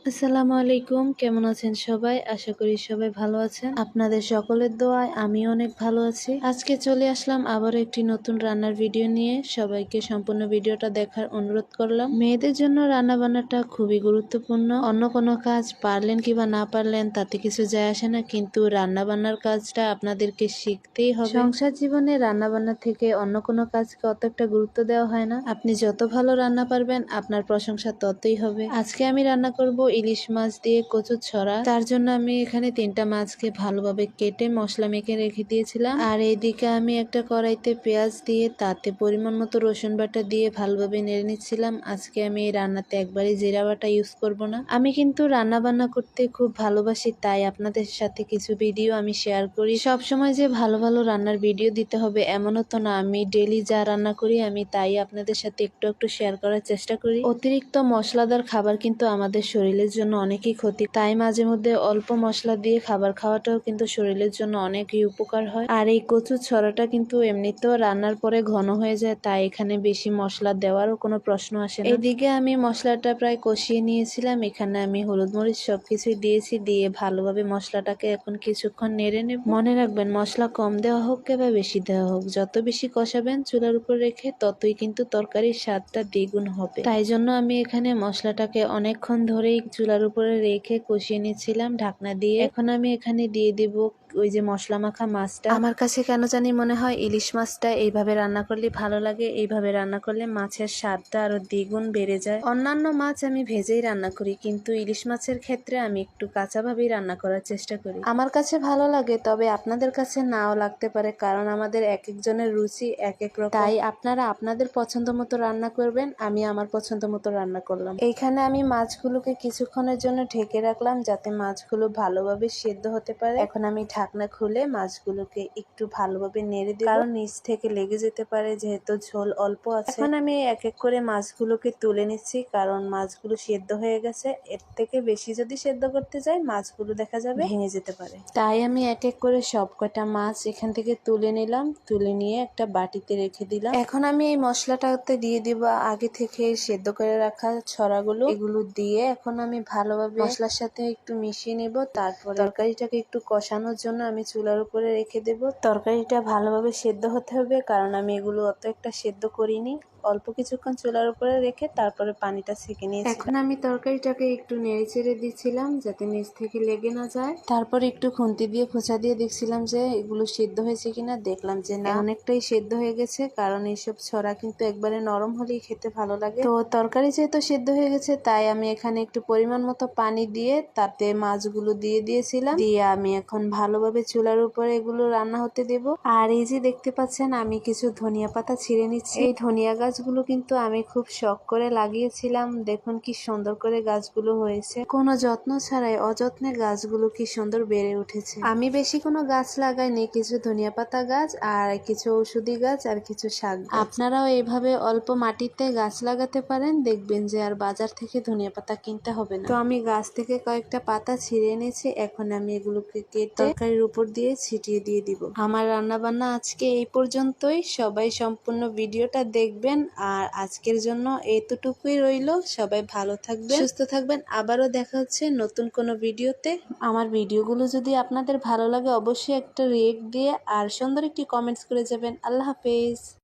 আসসালামু আলাইকুম, কেমন আছেন সবাই? আশা করি সবাই ভালো আছেন। আপনাদের সকলের দোয়ায় আমি অনেক ভালো আছি। আজকে চলে আসলাম আবারও একটি নতুন রান্নার ভিডিও নিয়ে। সবাইকে সম্পূর্ণ ভিডিওটা দেখার অনুরোধ করলাম। মেয়েদের জন্য রান্না বান্নাটা খুবই গুরুত্বপূর্ণ। অন্য কোনো কাজ পারলেন কিংবা না পারলেন তাতে কিছু যায় আসে না, কিন্তু রান্না বান্নার কাজটা আপনাদেরকে শিখতেই হবে। সংসার জীবনে রান্না বান্না থেকে অন্য কোনো কাজকে অত একটা গুরুত্ব দেওয়া হয় না। আপনি যত ভালো রান্না পারবেন আপনার প্রশংসা ততই হবে। আজকে আমি রান্না করব ইলিশ মাছ দিয়ে কচুর ছড়া। তার জন্য আমি এখানে 3টা মাছকে ভালোভাবে কেটে মশলা মেখে রেখে দিয়েছিলাম। আর এইদিকে আমি একটা কড়াইতে পেঁয়াজ দিয়ে তাতে পরিমাণ মতো রসুন বাটা দিয়ে ভালোভাবে নেড়ে নিচ্ছিলাম। আজকে আমি এই রান্নাতে একবারে জিরা বাটা ইউজ করব না। আমি কিন্তু রান্না বান্না করতে খুব ভালোবাসি, তাই আপনাদের সাথে কিছু ভিডিও আমি শেয়ার করি। সব সময় যে ভালো ভালো রান্নার ভিডিও দিতে হবে এমনও তো না। আমি ডেইলি যা রান্না করি আমি তাই আপনাদের সাথে একটু একটু শেয়ার করার চেষ্টা করি। অতিরিক্ত মশলাদার খাবার কিন্তু আমাদের শরীরের জন্য অনেকই ক্ষতি, তাই মাঝে মধ্যে অল্প মশলা দিয়ে খাবার খাওয়াটাও কিন্তু শরীরের জন্য অনেকই উপকার হয়। আর এই কচুর ছড়াটা কিন্তু এমনিতেও রান্নার পরে ঘন হয়ে যায়, তাই এখানে বেশি মশলা দেওয়ারও কোনো প্রশ্ন আসে না। এদিকে আমি মশলাটা প্রায় কষিয়ে নিয়েছিলাম। এখানে আমি হলুদ মরিচ সবকিছুই দিয়েছি, দিয়ে ভালোভাবে মশলাটাকে এখন কিছুক্ষণ নেড়ে নেব। মনে রাখবেন, মশলা কম দেওয়া হোক কিংবা বেশি দেওয়া হোক, যত বেশি কষাবেন চুলার উপর রেখে ততই কিন্তু তরকারির স্বাদটা দ্বিগুণ হবে। তাই জন্য আমি এখানে মশলাটাকে অনেকক্ষণ ধরেই চুলার উপরে রেখে কষিয়ে নিচ্ছিলাম ঢাকনা দিয়ে। এখন আমি এখানে দিয়ে দিব ওই যে মশলা মাখা মাছটা। আমার কাছে কেন জানি মনে হয় ইলিশ মাছটা এইভাবে রান্না করলে ভালো লাগে। এইভাবে রান্না করলে মাছের স্বাদটা আরো দ্বিগুণ বেড়ে যায়। অন্যান্য মাছ আমি ভেজেই রান্না করি, কিন্তু ইলিশ মাছের ক্ষেত্রে আমি একটু কাঁচাভাবেই রান্না করার চেষ্টা করি। আমার কাছে ভালো লাগে, তবে আপনাদের কাছে নাও লাগতে পারে, কারণ আমাদের এক একজনের রুচি এক এক রকম। তাই আপনারা আপনাদের পছন্দ মতো রান্না করবেন, আমি আমার পছন্দ মতো রান্না করলাম। এইখানে আমি মাছগুলোকে কিছুক্ষণের জন্য ঢেকে রাখলাম যাতে মাছগুলো ভালোভাবে সেদ্ধ হতে পারে। এখন আমি ঢাকনা খুলে মাছগুলোকে একটু ভালোভাবে নেড়ে দেব, কারণ নিচ থেকে লেগে যেতে পারে যেহেতু ঝোল অল্প আছে। এখন আমি এক এক করে মাছগুলোকে তুলে নিচ্ছি, কারণ মাছগুলো সেদ্ধ হয়ে গেছে। এর থেকে বেশি যদি সেদ্ধ করতে যাই মাছগুলো দেখা যাবে ভেঙে যেতে পারে। তাই আমি এক এক করে সব কটা মাছ এখান থেকে তুলে নিলাম। তুলে নিয়ে একটা বাটিতে রেখে দিলাম। এখন আমি এই মশলাটাতে দিয়ে দিব আগে থেকে সেদ্ধ করে রাখা ছড়াগুলো। এগুলো দিয়ে এখন আমি ভালোভাবে মশলার সাথে একটু মিশিয়ে নেব। তারপর তরকারিটাকে একটু কষানোর জন্য আমি চুলার উপরে রেখে দেব। তরকারিটা ভালোভাবে সেদ্ধ হতে হবে, কারণ আমি এগুলো অত একটা সেদ্ধ করিনি। অল্প কিছুক্ষণ চুলার উপরে রেখে তারপরে পানিটা ছেঁকে নিয়েছি। এখন আমি তরকারিটাকে একটু নেড়ে চেড়ে দিচ্ছিলাম যাতে নিচ থেকে লেগে না যায়। তারপর একটু খুন্তি দিয়ে খোঁচা দিয়ে দেখছিলাম যে এগুলো সেদ্ধ হয়েছে কিনা। দেখলাম যে না, অনেকটাই সেদ্ধ হয়ে গেছে, কারণ এইসব ছড়া কিন্তু একবারে নরম হলেই খেতে ভালো লাগে। তো তরকারি যেহেতু সেদ্ধ হয়ে গেছে, তাই আমি এখানে একটু পরিমাণ মতো পানি দিয়ে তাতে মাছগুলো দিয়ে দিয়েছিলাম। দিয়ে আমি এখন ভালোভাবে চুলার উপরে এগুলো রান্না হতে দেব। আর এই যে দেখতে পাচ্ছেন আমি কিছু ধনিয়া পাতা ছিঁড়ে নিচ্ছি। এই ধনিয়া গাছগুলো কিন্তু আমি খুব শখ করে লাগিয়েছিলাম। দেখুন কি সুন্দর করে গাছগুলো হয়েছে, কোনো যত্ন ছাড়াই অযত্নে গাছগুলো কি সুন্দর বেড়ে উঠেছে। আমি বেশি কোনো গাছ লাগাইনি, কিছু ধনিয়া পাতা গাছ আর কিছু ঔষধি গাছ আর কিছু শাক গাছ। আপনারাও এইভাবে অল্প মাটিতে গাছ লাগাতে পারেন, দেখবেন যে আর বাজার থেকে ধনিয়া পাতা কিনতে হবে না। তো আমি গাছ থেকে কয়েকটা পাতা ছিঁড়ে এনেছি। এখন আমি এগুলোকে কেটে তরকারির উপর দিয়ে ছিটিয়ে দিয়ে দিব। আমার রান্না বান্না আজকে এই পর্যন্তই। সবাই সম্পূর্ণ ভিডিওটা দেখবেন। আর আজকের জন্য এতটুকুই রইল। সবাই ভালো থাকবেন, সুস্থ থাকবেন। আবারও দেখা হচ্ছে নতুন কোনো ভিডিওতে। আমার ভিডিওগুলো যদি আপনাদের ভালো লাগে অবশ্যই একটা রিয়েক্ট দিয়ে আর সুন্দর একটি কমেন্টস করে যাবেন। আল্লাহ হাফেজ।